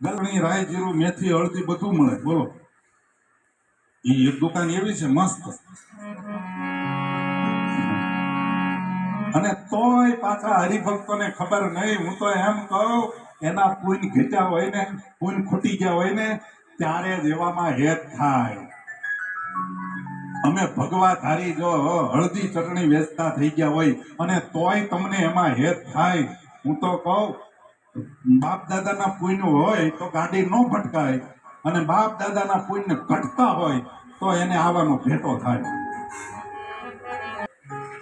ગલણી, રાઈ, જીરું, મેથી, હળદી બધું મળે. બોલો, એ એક દુકાન એવી છે મસ્ત. અને તોય પાછા હરિભક્તોને ખબર નહીં. હું તો એમ કહું, એના પુણ્ય ઘટ્યા હોય ને, પુણ્ય ખૂટી ગયા હોય ને, ત્યારે જ એવામાં હેત થાય. અમે ભગવા ધારી જો હળદી ચટણી વેચતા થઈ ગયા હોય અને તોય તમને એમાં હેત થાય. હું તો કહું, બાપ દાદાના પુણ્ય હોય તો ગાડી ન ભટકાય, અને બાપ દાદાના પુણ્ય ઘટતા હોય તો એને આવવાનો ભેટો થાય.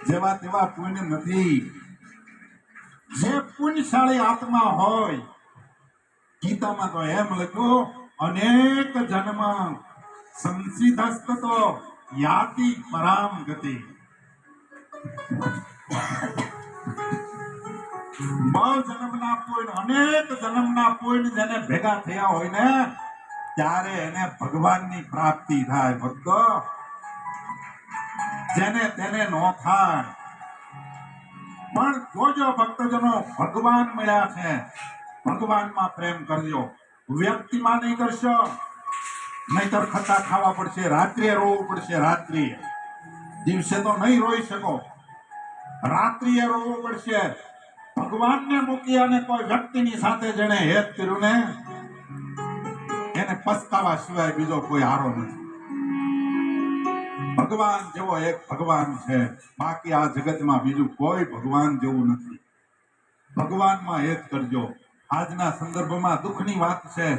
જેવા તેવા પુણ્ય નથી. જે પુણ્યશાળી આત્મા હોય, ગીતામાં તો એમ લખ્યું, અનેક જન્મ સંસિદ્ધસ્તો યાતિ પરામ ગતિ. બહુ જન્મના પુણ્ય, અનેક જન્મના પુણ્ય જેને ભેગા થયા હોય ને, ત્યારે એને ભગવાનની પ્રાપ્તિ થાય. ભક્તો, જેને તેને નો થાય. પણ જોજો ભક્તજનો, ભગવાન મળ્યા છે, ભગવાનમાં પ્રેમ કરજો. વ્યક્તિમાં નહીં કરશો, નહીતર ખટા ખાવા પડશે, રાત્રે રોવું પડશે. રાત્રિએ, દિવસે તો નહીં રોઈ શકો, રાત્રિએ રોવું પડશે. ભગવાનને મૂકી અને કોઈ વ્યક્તિની સાથે જેને હેત કર્યું ને, એને પસ્તાવા સિવાય બીજો કોઈ હારો નથી. ભગવાન જેવો એક ભગવાન છે, બાકી આ જગતમાં બીજું કોઈ ભગવાન જેવું નથી. ભગવાનમાં હેત કરજો. આજના સંદર્ભમાં દુઃખની વાત છે,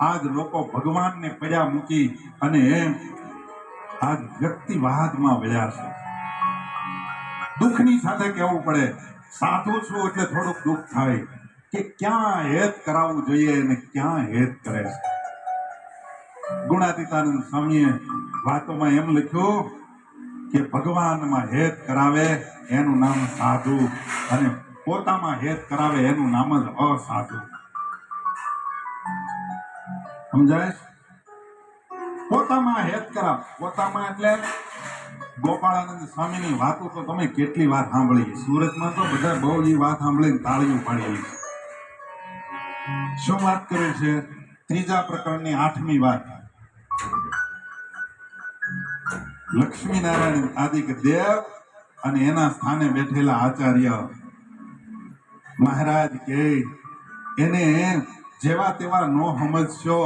આજ લોકો ભગવાનને પડ્યા મૂકી અને આજ વ્યક્તિવાદમાં વળ્યા છે. દુઃખની સાથે કહેવું પડે, સાધુ છું એટલે થોડુંક દુઃખ થાય કે ક્યાં હેત કરાવવું જોઈએ અને ક્યાં હેત કરે છે. ગુણાતીતાનંદ સ્વામીએ વાતોમાં એમ લખ્યું કે ભગવાનમાં હેત કરાવે એનું નામ સાધુ, અને પોતામાં હેત કરાવે એનું નામ જ અસાધુ. સમજાય? પોતામાં હેત કરાવ, પોતામાં એટલે ગોપાળાનંદ સ્વામીની વાતો તો તમે કેટલી વાર સાંભળી. સુરતમાં તો બધા બહુ એ વાત સાંભળીને તાળીઓ પાડી. શું વાત કરે છે? ત્રીજા પ્રકરણની 8મી વાત. લક્ષ્મીનારાયણ આદિક દેવ અને એના સ્થાને બેઠેલા આચાર્ય મહારાજ કે એને જેવા તેવા નો સમજશો.